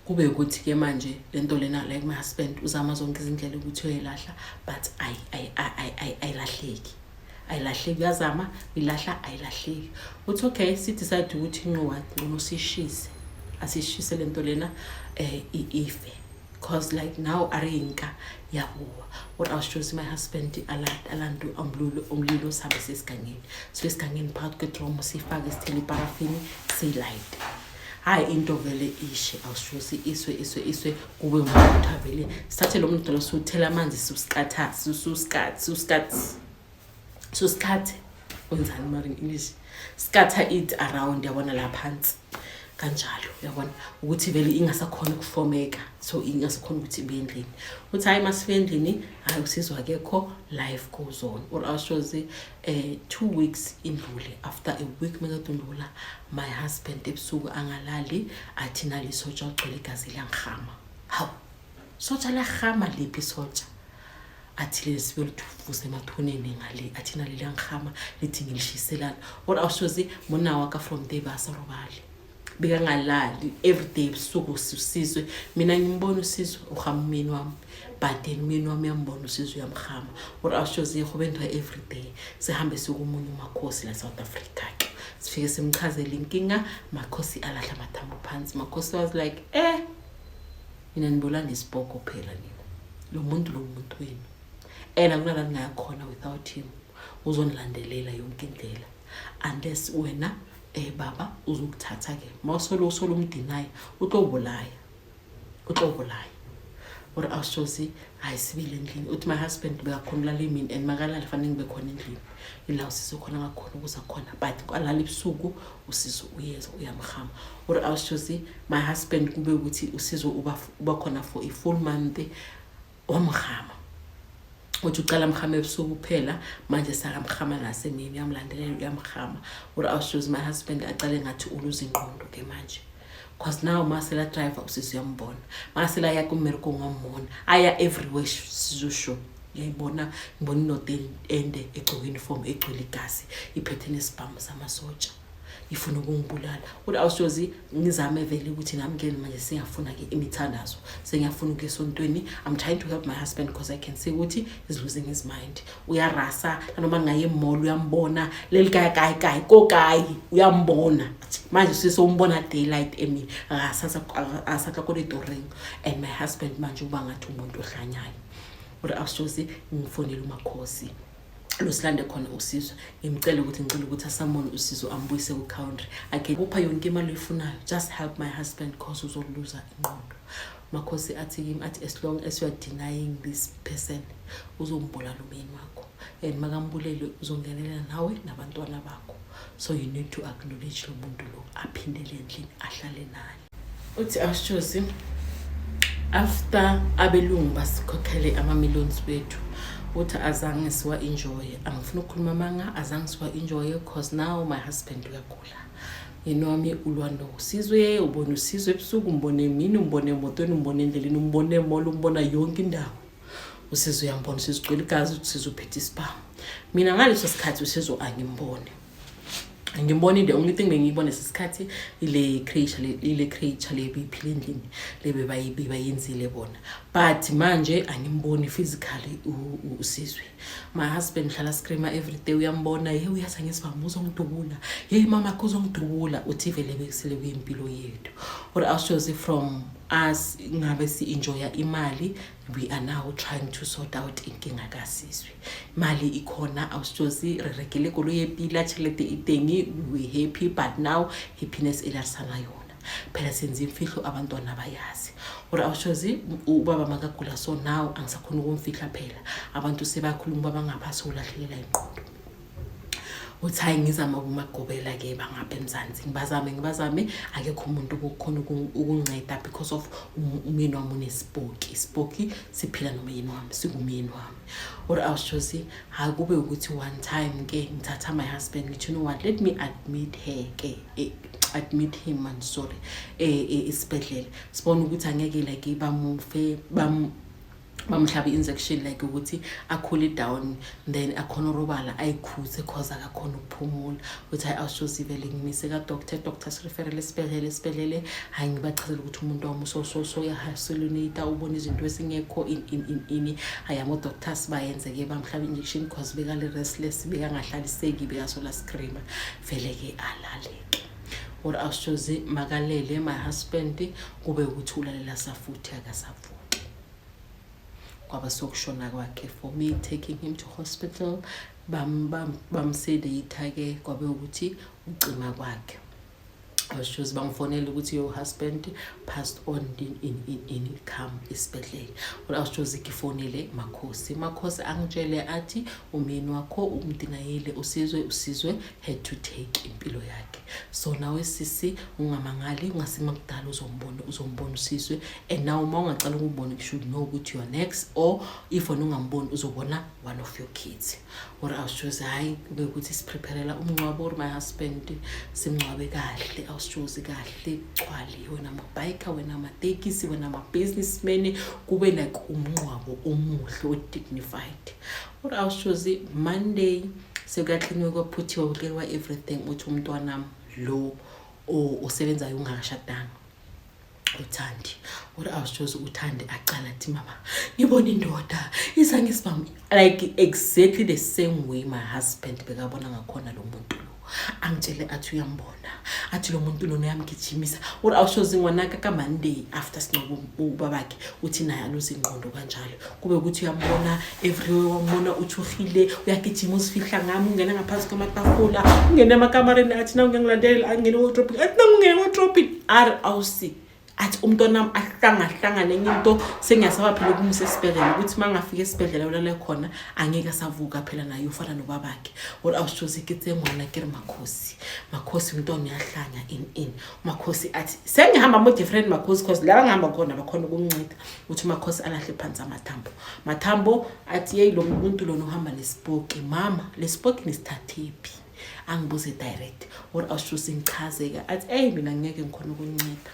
Speaker 1: kube ukuthi ke manje lento lena like my husband uzama zonke izindlela ukuthi uyelahla but ayilahleki uyazama ilahla ayilahleki uthi okay sithi decide ukuthi inqowathi ngcono sishise asishise lento lena ife cause like now arinka yabuwa what I was choosing my husband alandu umlilo sabe sesigangeni so esigangeni phakathi kwedrum sifaka isitheli parafini silight hayi into vele ishe awushusi iswe kube umuntu avele sithathe lo muntu lo suthela amanzi suskathe wenzani mari English scatter it around yabona la phansi kanjalo yabona ukuthi vele ingasakhona ukufomeka so ingasakhona ukuthi ibe endlini uthi hayi masifendlini hayi usizwa kekho life goes on or awushoze 2 weeks indlule after a week mekadundula my husband ebusuku angalali athi nali sotsha ugcwele igazi langihama hawu sotsha lahama liphi sotsha athi lesibelo thufuze emathuneni ngale athi nali langihama lithi ngilishiselana or awushoze mona waka from there basarobali bika ngalali every day busuku usizwe mina ngimbona usizwe uhamumini wami but then mina wami yambona usizwe yamkhama or awushoze ihobendwa every day sihambe sikumunye umakhosi la South Africa sifike simchazela inkinga makhosi alahla mathambo phansi makhosi was like mina nibola nisibhoko phela nina lo muntu wenu akunala ngayakhona without him uzonilandelela yonke indlela unless wena baba uzokuthatha ke mawusolo umdinayi utlobulaya or awushozi ayisibile endlini uthi my husband bekakhona la mina and makalala fanele ngibe khona endlini ila usizo khona ngakhona ukuza khona but kwalala ebusuku usizo uyeza uyamhama or awushozi my husband kube ukuthi usizo uba khona for a full month omhama uthi uqala mkhama ebusuku phela manje sakamkhama nasemini yamlandelela uyamkhama or awushozi my husband aqale ngathi uluza ingqondo ke manje cause now masela driver usisi uyambona masela yakumeriko ngomona aya everywhere sizosho ngiyibona ngibona inote ende egcoka uniform egcwele igazi iphethe nesibhamu samasotsha ifuna ukungibulala uthi awushozi ngizame vele ukuthi nami ngene manje singafuna ke imithandazo sengiyafuna ukuyesontweni I'm trying to help my husband because I can see ukuthi is losing his mind uyarasa noma ngaye mall uyambona leli kai kokai uyambona manje sisombona daylight emi asaka corridoring and my husband manje uba ngathi umuntu ohlanyayo uthi awushozi ngifonela umakhosi losilande khona usizo ngicela ukuthi asamone usizo ambuyise ku country ake upha yonke imali oyifunayo just help my husband cause uzoluza ingqondo makhosi athi as long as you are denying this person uzombulala umyeni wakho and makambulele uzongenelela nawe nabantwana bakho so you need to acknowledge lo muntu lo aphindele endlini ahlale naye uthi awushozi after abelungu basikhokhele ama millions bethu uthi azange siwa enjoy angifuna ukukhuluma amanga azange siwa enjoy because now my husband uyagula wami ulwando usizwe ubona usizwe ebusuku umbone mina umbone emotweni umbone endleleni umbone emall umbona yonke indawo usizwe uyambona usizigcwele igazi usizwe uphethe isibhamu mina ngaleso sikhathi usizwe angimbone Ngimboni the only thing bengiyibona sesikhathi ile creature le biphila endlini lebe bayenzile bona, but manje angimboni physically usizwe. My husband hlala screamer every day, uyambona hey uyaza ngesibhamu uzongidubula, hey mama kuzongidubula, uthi vele bekusele kuyimpilo yethu. Or also from us ngabe si enjoya imali, we are now trying to sort out inkinga kasizwe. Mali ikhona awusijozi rerekele kolo yepila chelete itengi, we happy, but now happiness ilarisana yona phela senza imfihlo abantwana bayazi. Or awushozi ubaba makagula, so now angisakhona ukumfihla phela abantu sebakhuluma baba ngaphasi ulahlelela inqondo. Uthi hayi ngizama ukumagobela ke bangapha emzansi, ngibazame akekho umuntu ukukhona ukunceda because of umyeni wami unespoki siphila nomyeni wami sikumyeni wami. Or awushozi akube ukuthi one time ke ngithatha my husband ngithi you know what, let me admit him esibhedlela sibona ukuthi angeke like bamufe bamhlaba injection like ukuthi akhule down, then akhona urobala ayikhuze cause akakhona ukuphumula. Uthi awushozi vele ngimise ka doctor's referral esibhedlela hayi ngibachazela ukuthi umuntu wami so ya hallucinate, ubona izinto esingekho in ayamo doctors bayenze ke bamhlaba injection cause bekale restless, bekangahlaliseki, bekasola screamer vele ke alaleke. Or awushozi makalele my husband kube ukuthi ulalela safuthi akasafuthi kwaba sokushona kwakhe. For me taking him to hospital bamsedate ke kwabe ukuthi ucima kwakhe. Awushozi bangifonela ukuthi your husband passed on in come esibhedlela. Awushozi ngifonele Makhosi angitshele athi umyeni wakho umdinayile usizwe had to take impilo yakhe. So nawe sisi ungamangali, ungasima kudala uzombona usizwe, and now uma ungacala ukubona you should know ukuthi you are next, or if ungamboni uzobona one of your kids. Or awushozi hayi ukuthi sipreparela umncwabo my husband simncwabe kahle, awushozi kahle cwali wena amabiker, wena amatekisi, wena ama-businessmen, kube like umncwabo omuhle dignified. Or awushozi Monday sekuyakliniwe kwaphuthiwa ukelwa everything uthi umntwana lo osebenzayo ungakashadanga uThandi. Or awushozi uThandi aqala athi mama ngibona indoda isa ngesibhamu, like exactly the same way my husband bekabona ngakhona lo muntu lo. Angitshele athi uyambona, athi lo muntu lo uyamgijimisa. Or awushozi ngwanaka ka Monday after sinqobo ubabakhe uthi naye aluze ingqondo kanjalo, kube ukuthi uyambona everywhere, wambona uthugile, uyagijima usifihla ngami, ungena ngaphansi kwamatafula, ungena emakamareni athi na ungilandelela, angene wardrobe athi na ungena wardrobe awusi athi umntwana ahlangahlangane into sengiyasaba phela ukumisa esibhedlela ukuthi mangafika esibhedlela ulale khona angeke asavuka phela naye ufana nobabakhe. Or awushozi kitse ngwana ke Makhosi umntwana uyahlanya in Makhosi athi sengihamba mo different Makhosi cause la ngihamba khona bakhona ukunceda, uthi Makhosi alahle phansi amathambo athi hey lo muntu lo uhamba nespoki mama, lespoki nisithathephi, angibuze direct. Or awushozi ngichazeka athi hey mina ngeke ngikhona ukunceda,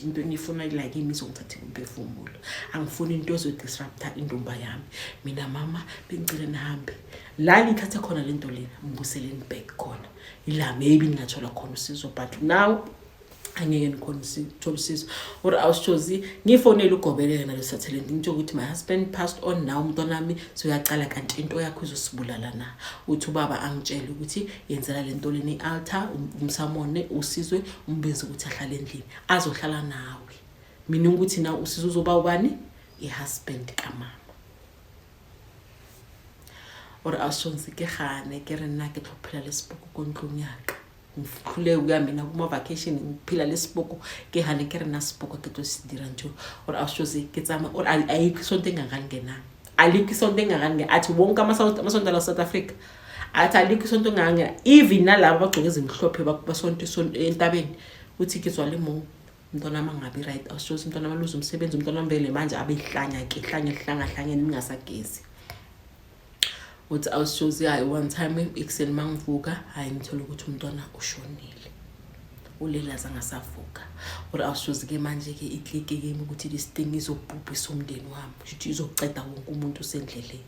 Speaker 1: into nifuna like imi izongithatha umphefumulo, angifuni into ezodisrupta indumba yami, mina mama bengicela nihambe la ngithatha khona lento lena ngibuseleni back khona ila maybe ningathola khona usizo, but now angeke nikhona usizo. Or awushozi ngifonela ugobelele nalesathelenti ngitsho ukuthi my husband passed on, now umntwana wami soyaqala kanti into yakho izosibulala na. Uthi ubaba angitshela ukuthi yenzela lento leni i-altar, umsamone usizwe umbize ukuthi ahlale endlini azohlala nawe, mina ukuthi na usizwe uzoba ubani i-husband kamama. Or awushozi ke khane ke rena ke tlophela lesiboko kontlonyaka ngifule uyamina kuma vacation ngiphila lesiboko ke hane ke rena siboko ke to sidira njo. Or awushozi ke tsama or ayikisonto engangangena, alikisonto engangangena athi wonke amasonto la South Africa athi alikisonto engangangena, even nalabo bagcoke ezimhlophe basonto entabeni uthi kizwale mo umntwana mangabi right. Awushozi umntwana maluza umsebenzi, umntwana mbele manje abehlanya ke hlanga ningasagezi. Uthi awushozi hayi one time ikuseni mangivuka hayi ngithola ukuthi umntwana ushonile, ulelaza ngasavuka. Or awushozi ke manje ke iklike ke ukuthi this thing izobhubhisa umndeni wami, ukuthi izoceda wonke umuntu usendleleni.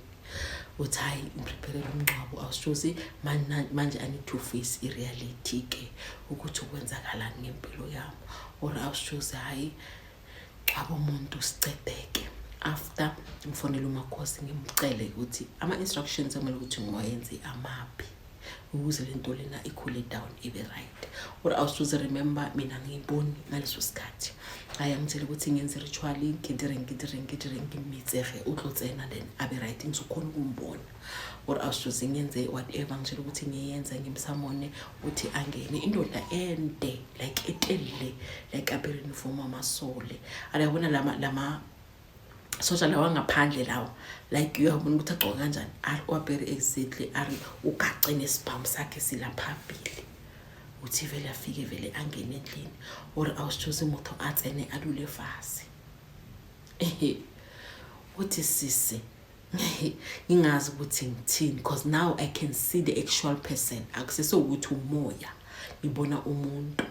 Speaker 1: uthi hayi ngiprepare umngcwabo awushuzi manje I need to face i-reality ke ukuthi ukwenzakalani ngempilo yami or awushuzi hayi xaba umuntu sicedeke after ngifonela umakhosi ngimcele ukuthi ama-instructions amele ukuthi ngiwayenze amaphi ukuze lento lena ikhule down ibe right or awushuzi remember mina ngiyiboni ngaleso sikhathi ayangitshela ukuthi ngenze ritual ngidire ngimitsege utlotsena then abe right ngizokhona ukumbona or awushuzi ngenze whatever ngitshela ukuthi ngiyenza ngimsamone uthi angene indoda ende like etelle like apelini form amasole ayabona lama social lawa ngaphandle lawo like uyabona ukuthi agcoka kanjani ari wabere exactly ari ugace nesibhamu sakhe silaphambili uthi vele afike vele angene endlini or awushuze umuntu atsene alule fasi uthi sisi ngingazi ukuthi ngithini because now I can see the actual person akuseso ukuthi umoya ngibona umuntu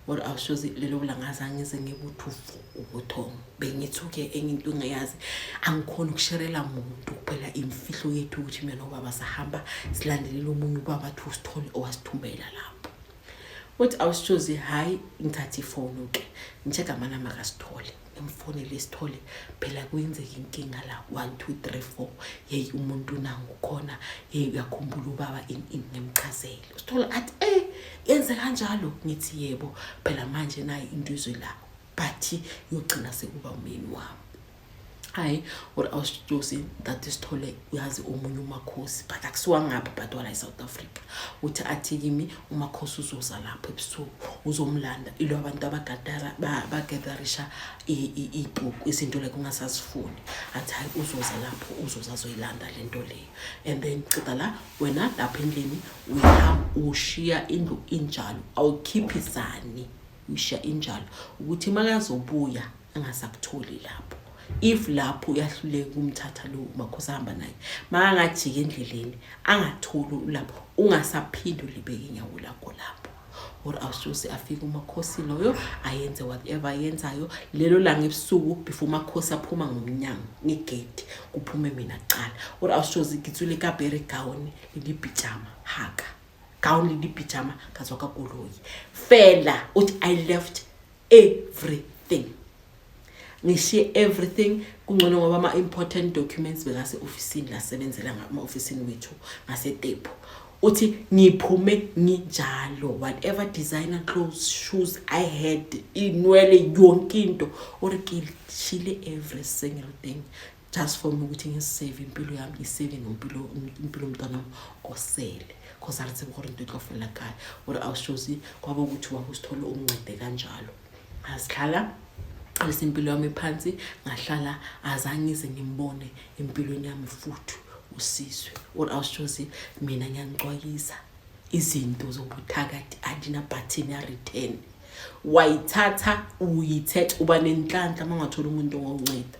Speaker 1: or awushuze lelo langaza ngize ngibuthufu ubuthongo bengithuke enye into engayazi angikhona ukusherela umuntu kuphela imfihlo yethu ukuthi mina nobaba sahamba silandelela umunye ubaba thu sithole owasithumbela lapho uthi awushuze hayi ngithatha ifone ke ngicheka amanamba kasithole emfonele isithole phela kuyenzeka inkinga la 1 2 3 4 hey umuntu nangu khona hey uyakhumbula ubaba ngimchazele usithole athi yenze kanjalo ngithi yebo phela manje nayi induzwe la but yogcina sekuba umini wami hayi or awushuze that isithole uyazi omunye umakhosi but akusiwa ngapha but wala eSouth Africa uthi athi kimi umakhosi uzoza lapha ebusuku uzomlanda ilo abantu abagadara bagadarisha ibhuku izinto le kungasasifuni athi hayi uzoza lapho uzoza zoyilanda lento leyo and then cita la wena lapha endlini uyahamba ushiya indlu injalo awukhiphisani ushiya injalo ukuthi makazobuya angasakutholi lapho if lapho uyahluleka umthatha lo umakhosi ahamba naye makangajika endleleni angatholi lapho ungasaphindi ulibeke inyawo lakho lapho or awushuze afike umakhosi loyo ayenze whatever yenzayo lelo la ngebusuku before umakhosi aphuma ngomnyango ngegate kuphume mina kuqala or awushuze ngitsule kabere gown libijama haka gown libijama kazoka koloyi fela uthi I left everything ngishiye everything kungcono ngoba ama important documents bekase officeini la sebenzela ngama officeini wethu ngase Tepo uthi ngiphume njalo whatever designer clothes shoes I had inwele yonke into or ngishile every single thing just for me ukuthi ngisave impilo yami ngisave impilo umntwana osele because arithi ngikho into ekhofela ekhaya or awushuzi kwaba ukuthi wakusithola umncede kanjalo asihlala isimpilo yami phansi ngahlala azangize ngimbone impilweni yami futhi usizwe or awushuzi mina ngiyangixwayisa izinto zobuthakathi andina button ya return wayithatha uyithethe uba nenhlanhla mangathola umuntu ongonceda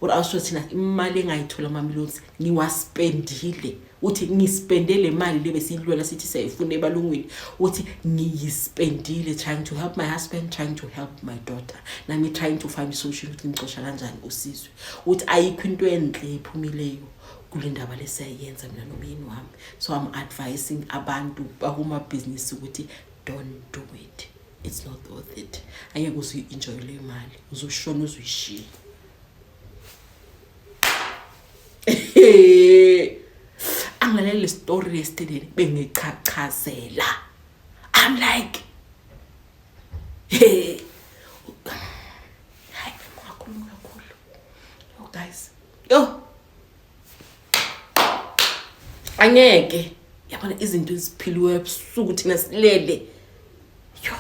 Speaker 1: or awushuzi thina imali engayithola ama-millions ngiwaspendile uthi ngispendele imali lebe siyilwela sithi sayifuna ebalungwini uthi ngiyispendile trying to help my husband trying to help my daughter nami trying to find solution ukuthi ngixosha kanjani usizwe uthi ayikho into enhle ephumileyo kule ndaba lesiyenza mina nomyeni wami so I'm advising abantu bakuma business ukuthi don't do it it's not worth it angeke uzi-enjoy le imali uzoshona uzuyishiya angilalele story yesterday bengichachazela I'm like hey ngakhuluma kakhulu yo guys yo angeke yabona izinto eziphiliwe ebusuku thina silele yo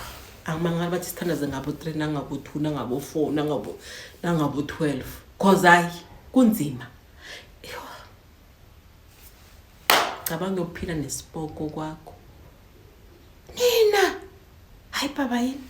Speaker 1: angimangala bathi sithandaze ngabo 3 nangabo 2 nangabo 4 nangabo 12 cause hayi kunzima cabanga ukuphila nesipoko kwakho nina hayi baba yini